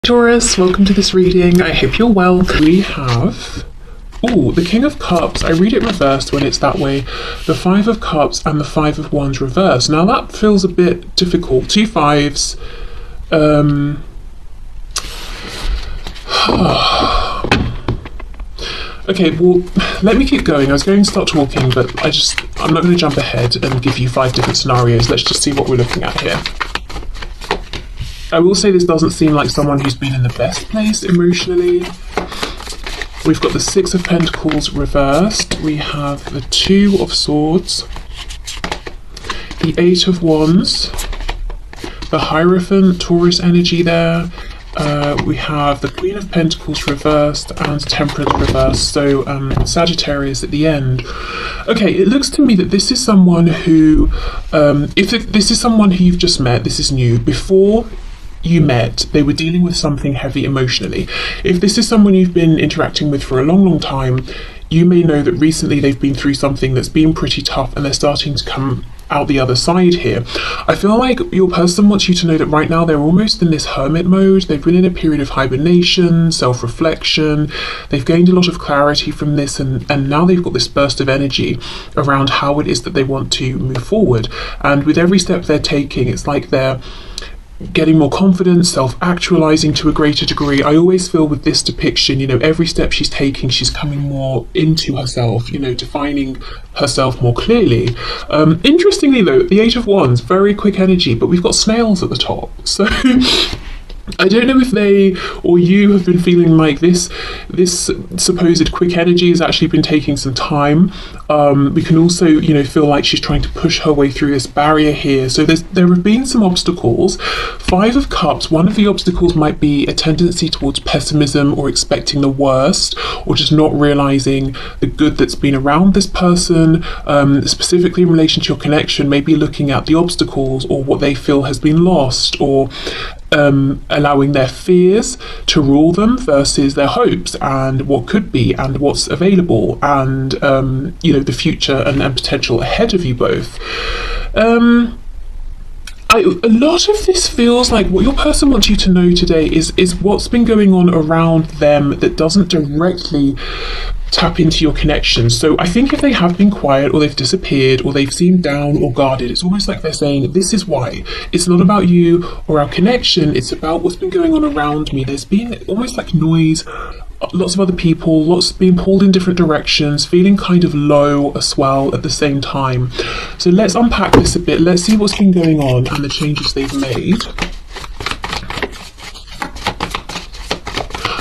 Taurus, welcome to this reading. I hope you're well. We have, the King of Cups. I read it reversed when it's that way. The Five of Cups and the Five of Wands reversed. Now that feels a bit difficult. Two fives. Okay, well, let me keep going. I was going to start talking, but I'm not going to jump ahead and give you 5 different scenarios. Let's just see what we're looking at here. I will say this doesn't seem like someone who's been in the best place emotionally. We've got the Six of Pentacles reversed. We have the Two of Swords, the Eight of Wands, the Hierophant, Taurus energy there. We have the Queen of Pentacles reversed and Temperance reversed, so Sagittarius at the end. Okay, it looks to me that this is someone who, if this is someone who you've just met, this is new. Before you met, they were dealing with something heavy emotionally. If this is someone you've been interacting with for a long time, you may know that recently they've been through something that's been pretty tough and they're starting to come out the other side here. I feel like your person wants you to know that right now they're almost in this hermit mode. They've been in a period of hibernation, self-reflection. They've gained a lot of clarity from this, and now they've got this burst of energy around how it is that they want to move forward. And with every step they're taking, it's like they're getting more confidence, self-actualizing to a greater degree. I always feel with this depiction, every step she's taking, she's coming more into herself, defining herself more clearly. Interestingly though, the Eight of Wands, very quick energy, but we've got snails at the top. So I don't know if they or you have been feeling like this supposed quick energy has actually been taking some time. We can also, feel like she's trying to push her way through this barrier here. So there have been some obstacles. Five of Cups, one of the obstacles might be a tendency towards pessimism or expecting the worst, or just not realizing the good that's been around this person, specifically in relation to your connection, maybe looking at the obstacles or what they feel has been lost, or allowing their fears to rule them versus their hopes and what could be and what's available and the future and potential ahead of you both. A lot of this feels like what your person wants you to know today is what's been going on around them that doesn't directly tap into your connection. So I think if they have been quiet or they've disappeared or they've seemed down or guarded, it's almost like they're saying, this is why. It's not about you or our connection, it's about what's been going on around me. There's been almost like noise, lots of other people, lots being pulled in different directions, feeling kind of low as well at the same time. So let's unpack this a bit. Let's see what's been going on and the changes they've made.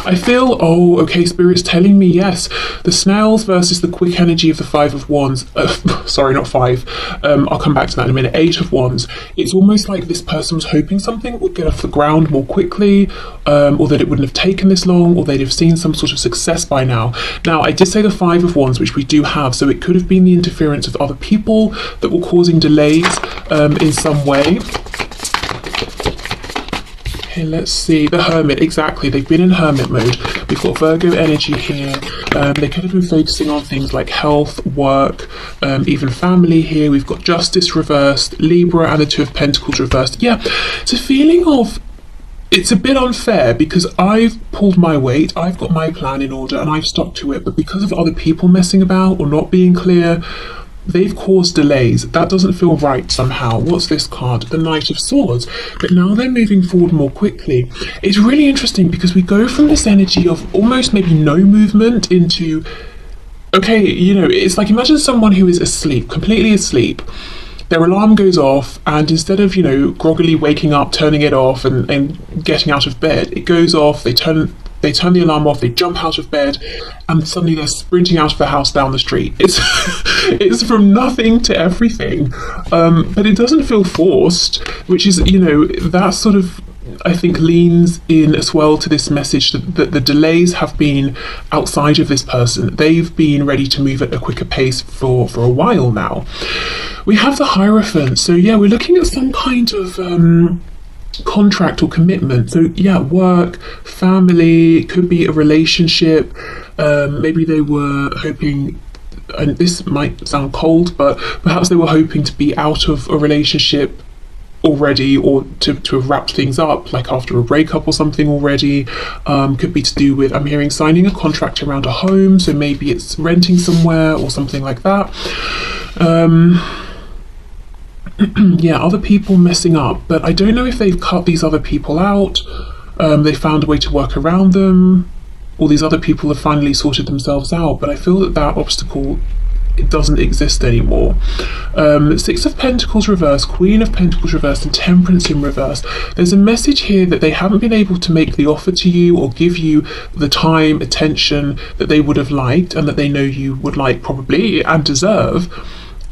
I feel, Spirit's telling me, yes, the snails versus the quick energy of the Five of Wands, sorry, not five, I'll come back to that in a minute, Eight of Wands. It's almost like this person was hoping something would get off the ground more quickly, or that it wouldn't have taken this long, or they'd have seen some sort of success by now. Now, I did say the Five of Wands, which we do have, so it could have been the interference of other people that were causing delays in some way. Okay, let's see, the Hermit, exactly, they've been in Hermit mode. We've got Virgo energy here. They could have been focusing on things like health, work, even family here. We've got Justice reversed, Libra and the Two of Pentacles reversed. Yeah, it's a feeling of, it's a bit unfair because I've pulled my weight, I've got my plan in order and I've stuck to it, but because of other people messing about or not being clear, they've caused delays. That doesn't feel right somehow. What's this card? The Knight of Swords. But now they're moving forward more quickly. It's really interesting because we go from this energy of almost maybe no movement into, okay, it's like imagine someone who is asleep, completely asleep. Their alarm goes off and instead of, groggily waking up, turning it off and getting out of bed, it goes off, they turn the alarm off, they jump out of bed, and suddenly they're sprinting out of the house down the street. It's from nothing to everything, but it doesn't feel forced, which is, that sort of, I think, leans in as well to this message that the delays have been outside of this person. They've been ready to move at a quicker pace for a while now. We have the Hierophant, so yeah, we're looking at some kind of contract or commitment. So yeah, work, family, could be a relationship. Maybe they were hoping, and this might sound cold, but perhaps they were hoping to be out of a relationship already, or to have wrapped things up, like after a breakup or something already. Could be to do with, I'm hearing, signing a contract around a home, so maybe it's renting somewhere or something like that. Yeah, other people messing up, but I don't know if they've cut these other people out, they found a way to work around them, or these other people have finally sorted themselves out, but I feel that that obstacle, it doesn't exist anymore. Six of Pentacles reverse, Queen of Pentacles reverse, and Temperance in reverse. There's a message here that they haven't been able to make the offer to you or give you the time, attention that they would have liked, and that they know you would like probably and deserve,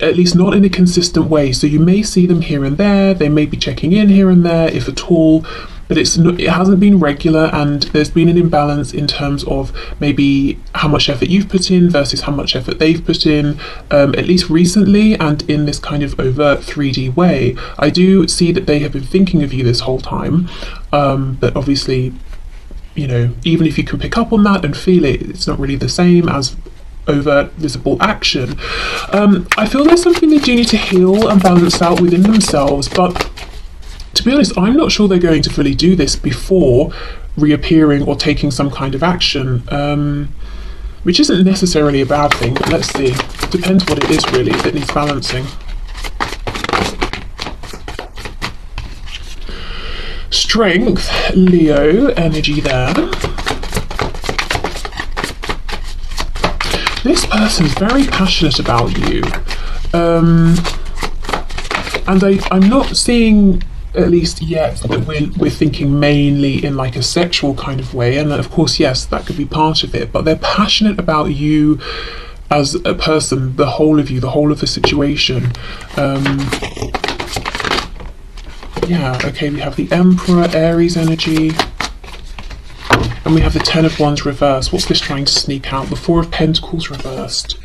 at least not in a consistent way. So you may see them here and there, they may be checking in here and there, if at all, but it hasn't been regular, and there's been an imbalance in terms of maybe how much effort you've put in versus how much effort they've put in, at least recently, and in this kind of overt 3D way. I do see that they have been thinking of you this whole time, but obviously, you know, even if you can pick up on that and feel it, it's not really the same as overt visible action. I feel there's something they do need to heal and balance out within themselves, but to be honest, I'm not sure they're going to fully do this before reappearing or taking some kind of action, which isn't necessarily a bad thing, but let's see. Depends what it is really that needs balancing. Strength, Leo energy there. This person's very passionate about you, and I'm not seeing, at least yet, that we're thinking mainly in like a sexual kind of way, and of course, yes, that could be part of it, but they're passionate about you as a person, the whole of you, the whole of the situation. Yeah, okay, we have the Emperor, Aries energy, and we have the Ten of Wands reversed. What's this trying to sneak out? The Four of Pentacles reversed.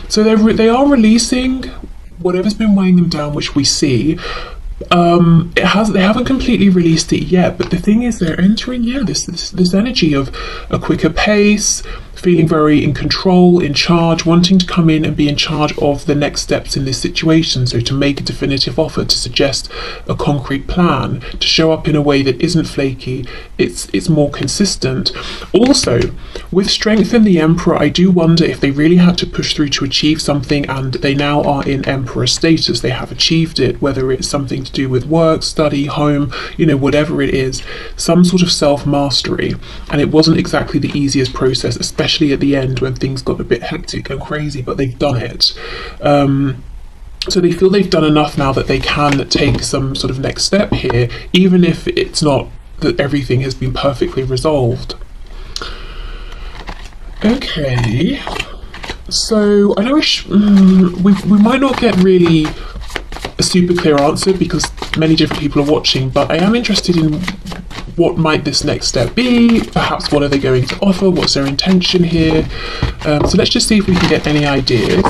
So they are releasing whatever's been weighing them down, which we see. They haven't completely released it yet, but the thing is, they're entering, yeah, this energy of a quicker pace, feeling very in control, in charge, wanting to come in and be in charge of the next steps in this situation. So to make a definitive offer, to suggest a concrete plan, to show up in a way that isn't flaky, it's more consistent. Also, with Strength in the Emperor, I do wonder if they really had to push through to achieve something, and they now are in Emperor status. They have achieved it, whether it's something to do with work, study, home, you know, whatever it is, some sort of self-mastery. And it wasn't exactly the easiest process, especially at the end when things got a bit hectic and crazy, but they've done it. So they feel they've done enough now that they can take some sort of next step here, even if it's not that everything has been perfectly resolved. Okay, so I know we might not get really a super clear answer because many different people are watching, but I am interested in what might this next step be, perhaps what are they going to offer, what's their intention here. So let's just see if we can get any ideas.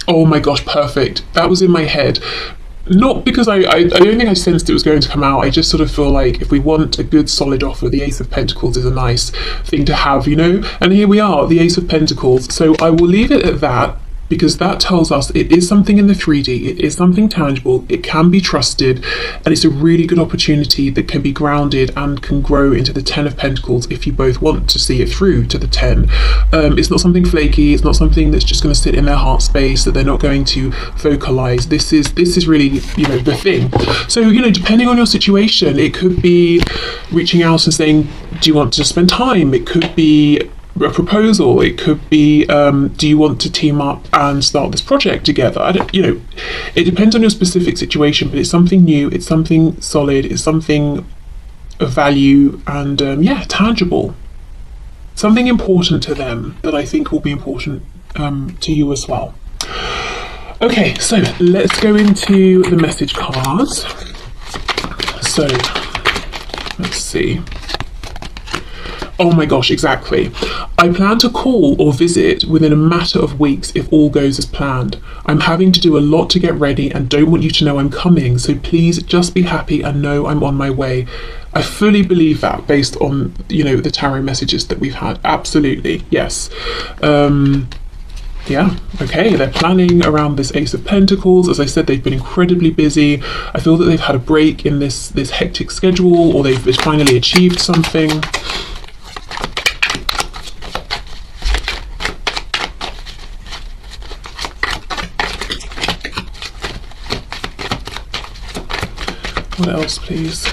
Oh my gosh, perfect. That was in my head. Not because I don't think I sensed it was going to come out. I just sort of feel like if we want a good solid offer, the Ace of Pentacles is a nice thing to have, you know? And here we are, the Ace of Pentacles. So I will leave it at that, because that tells us it is something in the 3D, it is something tangible, it can be trusted, and it's a really good opportunity that can be grounded and can grow into the 10 of Pentacles if you both want to see it through to the 10. It's not something flaky, it's not something that's just going to sit in their heart space that they're not going to vocalize. This is really, you know, the thing. So, you know, depending on your situation, it could be reaching out and saying, do you want to spend time? It could be a proposal, it could be do you want to team up and start this project together? You know, it depends on your specific situation, but it's something new, it's something solid, it's something of value, and yeah, tangible, something important to them that I think will be important to you as well. Okay, so let's go into the message cards. So let's see. Oh my gosh, exactly. I plan to call or visit within a matter of weeks if all goes as planned. I'm having to do a lot to get ready and don't want you to know I'm coming, so please just be happy and know I'm on my way. I fully believe that based on, you know, the tarot messages that we've had. Absolutely, yes. Yeah, okay, they're planning around this Ace of Pentacles. As I said, they've been incredibly busy. I feel that they've had a break in this hectic schedule, or they've finally achieved something. What else, please?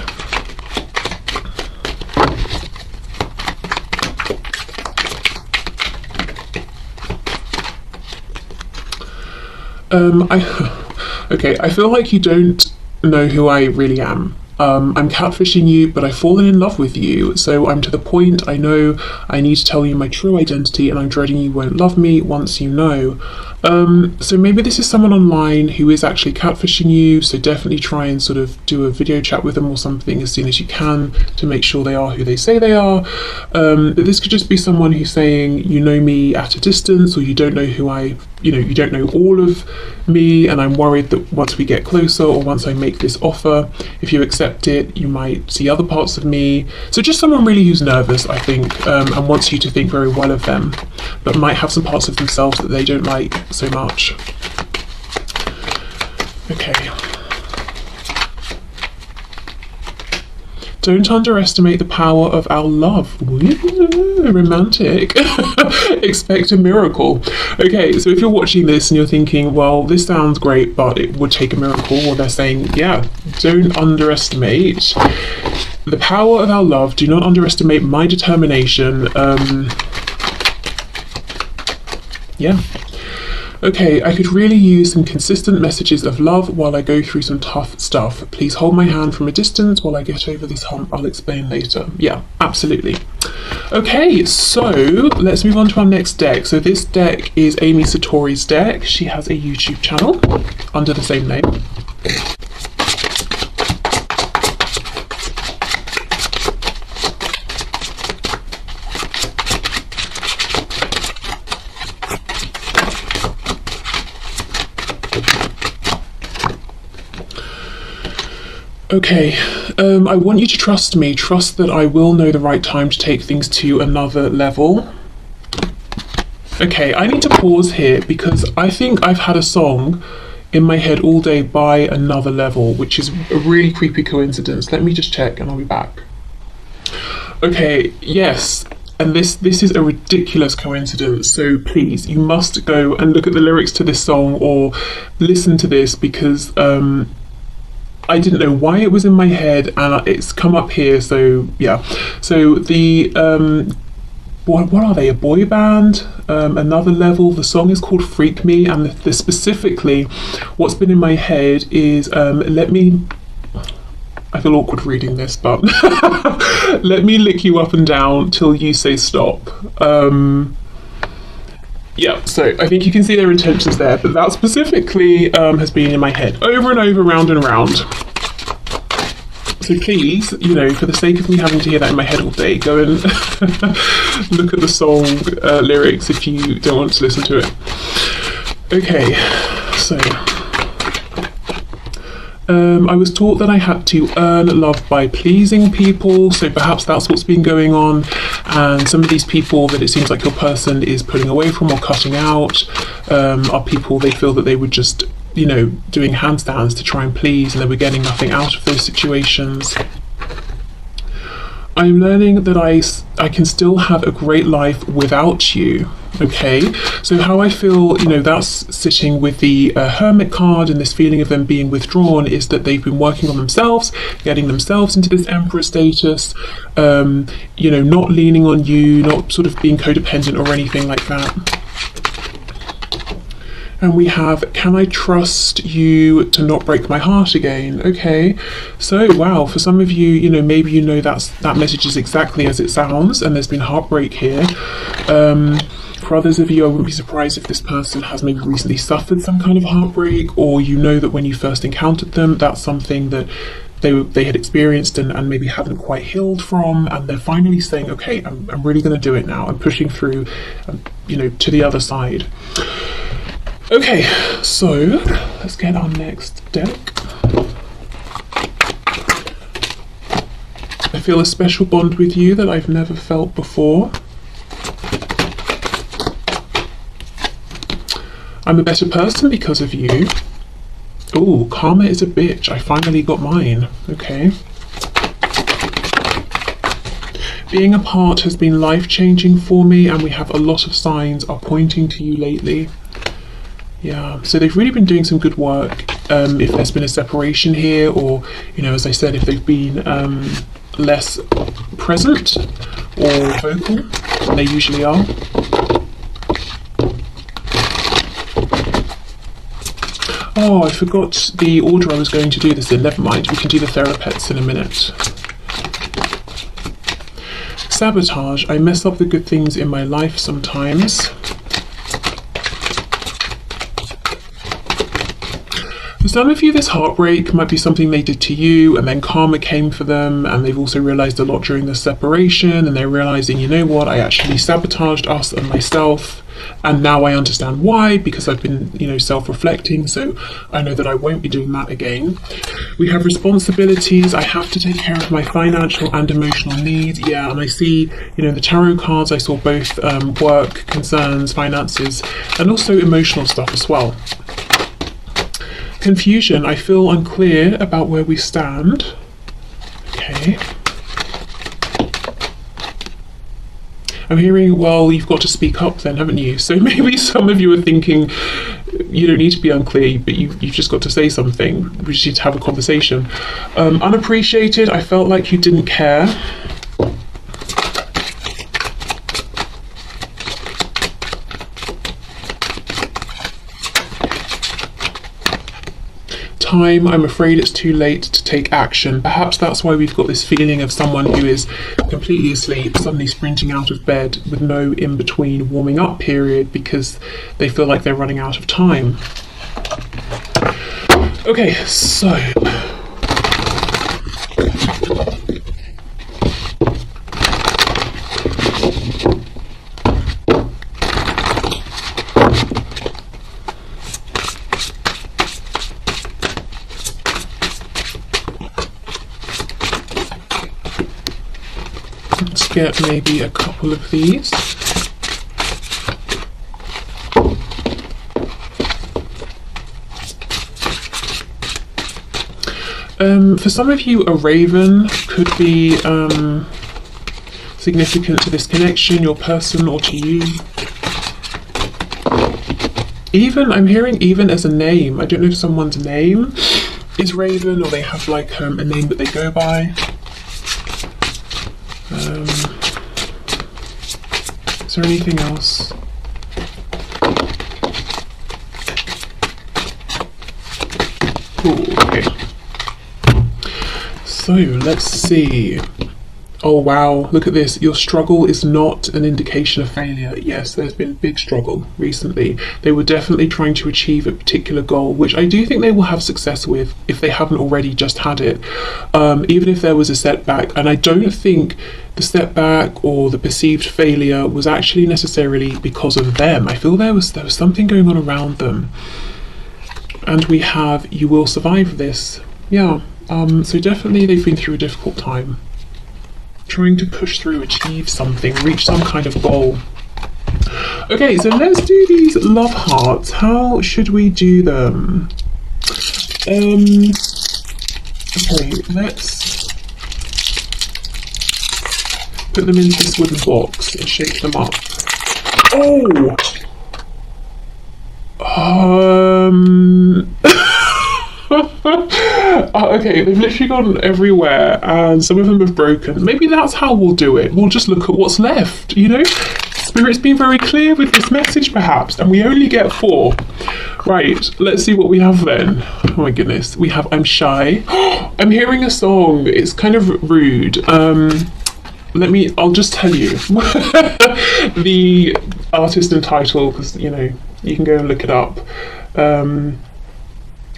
Okay, I feel like you don't know who I really am. I'm catfishing you, but I've fallen in love with you, so I'm to the point. I know I need to tell you my true identity, and I'm dreading you won't love me once you know. So maybe this is someone online who is actually catfishing you, so definitely try and sort of do a video chat with them or something as soon as you can to make sure they are who they say they are. But this could just be someone who's saying, you know me at a distance, or you don't know who you don't know all of me, and I'm worried that once we get closer, or once I make this offer, if you accept it, you might see other parts of me. So just someone really who's nervous, I think, and wants you to think very well of them, but might have some parts of themselves that they don't like so much. Okay. Don't underestimate the power of our love. Ooh, romantic. Expect a miracle. Okay, so if you're watching this and you're thinking, well, this sounds great, but it would take a miracle, well, they're saying, yeah, don't underestimate the power of our love. Do not underestimate my determination. Yeah. Okay, I could really use some consistent messages of love while I go through some tough stuff. Please hold my hand from a distance while I get over this hump. I'll explain later. Yeah, absolutely. Okay, so let's move on to our next deck. So this deck is Amy Satori's deck. She has a YouTube channel under the same name. Okay, I want you to trust me. Trust that I will know the right time to take things to another level. Okay, I need to pause here because I think I've had a song in my head all day by Another Level, which is a really creepy coincidence. Let me just check and I'll be back. Okay, yes, and this is a ridiculous coincidence, so please, you must go and look at the lyrics to this song or listen to this, because I didn't know why it was in my head and it's come up here. So yeah, so the what are they, a boy band, Another Level. The song is called Freak Me, and the specifically what's been in my head is let me, I feel awkward reading this, but let me lick you up and down till you say stop. Yeah, so I think you can see their intentions there, but that specifically has been in my head over and over, round and round. So please, you know, for the sake of me having to hear that in my head all day, go and look at the song lyrics if you don't want to listen to it. Okay, so I was taught that I had to earn love by pleasing people, so perhaps that's what's been going on, and some of these people that it seems like your person is pulling away from or cutting out are people they feel that they were just, you know, doing handstands to try and please, and they were getting nothing out of those situations. I'm learning that I can still have a great life without you. Okay, so how I feel, you know, that's sitting with the Hermit card, and this feeling of them being withdrawn is that they've been working on themselves, getting themselves into this Emperor status, you know, not leaning on you, not sort of being codependent or anything like that. And we have, can I trust you to not break my heart again? Okay, so wow, for some of you, you know, maybe you know that message is exactly as it sounds, and there's been heartbreak here. For others of you, I wouldn't be surprised if this person has maybe recently suffered some kind of heartbreak, or you know that when you first encountered them, that's something that they had experienced and maybe hadn't quite healed from, and they're finally saying, okay, I'm really going to do it now. I'm pushing through, you know, to the other side. Okay, so let's get our next deck. I feel a special bond with you that I've never felt before. I'm a better person because of you. Oh, karma is a bitch. I finally got mine. Okay. Being apart has been life-changing for me, and we have a lot of signs are pointing to you lately. Yeah, so they've really been doing some good work. If there's been a separation here, or, you know, as I said, if they've been less present or vocal than they usually are. Oh, I forgot the order I was going to do this in. Never mind, we can do the therapeutes in a minute. Sabotage. I mess up the good things in my life sometimes. For some of you, this heartbreak might be something they did to you, and then karma came for them, and they've also realised a lot during the separation, and they're realising, you know what, I actually sabotaged us and myself, and now I understand why, because I've been, you know, self-reflecting, so I know that I won't be doing that again. We have responsibilities. I have to take care of my financial and emotional needs. Yeah, and I see, you know, the tarot cards, I saw both work, concerns, finances, and also emotional stuff as well. Confusion. I feel unclear about where we stand. Okay. I'm hearing, well, you've got to speak up then, haven't you? So maybe some of you are thinking, you don't need to be unclear, but you've just got to say something. We just need to have a conversation. Unappreciated. I felt like you didn't care. Time, I'm afraid it's too late to take action. Perhaps that's why we've got this feeling of someone who is completely asleep, suddenly sprinting out of bed with no in-between warming up period because they feel like they're running out of time. Okay, so let's get maybe a couple of these. For some of you, a raven could be significant to this connection, your person or to you. Even, I'm hearing even as a name. I don't know if someone's name is Raven or they have like a name that they go by. Is there anything else? Ooh, okay. So let's see. Oh wow, look at this. Your struggle is not an indication of failure. Yes, there's been big struggle recently. They were definitely trying to achieve a particular goal, which I do think they will have success with if they haven't already just had it. Even if there was a setback, and I don't think the setback or the perceived failure was actually necessarily because of them. I feel there was something going on around them. And we have, you will survive this. Yeah, so definitely they've been through a difficult time. Trying to push through, achieve something, reach some kind of goal. Okay, so let's do these love hearts. How should we do them? Okay, let's put them into this wooden box and shake them up. Oh! Okay, they've literally gone everywhere and some of them have broken. Maybe that's how we'll do it. We'll just look at what's left, you know? Spirit's been very clear with this message perhaps, and we only get 4. Right, let's see what we have then. Oh my goodness, we have I'm shy. I'm hearing a song, it's kind of rude. I'll just tell you the artist and title, because, you know, you can go and look it up.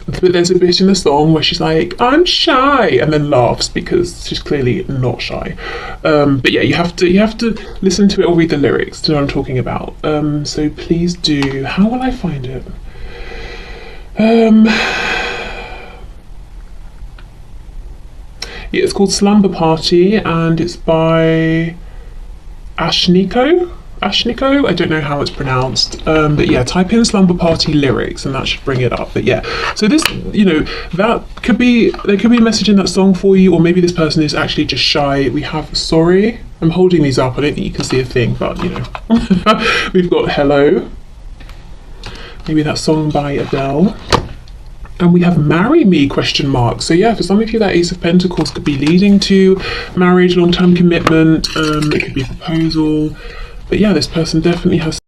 But there's a bit in the song where she's like, I'm shy, and then laughs because she's clearly not shy. But yeah, you have to listen to it or read the lyrics to know what I'm talking about. So please do. How will I find it? Yeah, it's called Slumber Party, and it's by Ashniko, I don't know how it's pronounced, but yeah, type in Slumber Party lyrics and that should bring it up. But yeah, so this, you know, there could be a message in that song for you, or maybe this person is actually just shy. We have Sorry. I'm holding these up, I don't think you can see a thing, but you know. We've got Hello, maybe that song by Adele. And we have Marry Me, ? So yeah, for some of you, that Ace of Pentacles could be leading to marriage, long-term commitment. It could be a proposal. But yeah, this person definitely has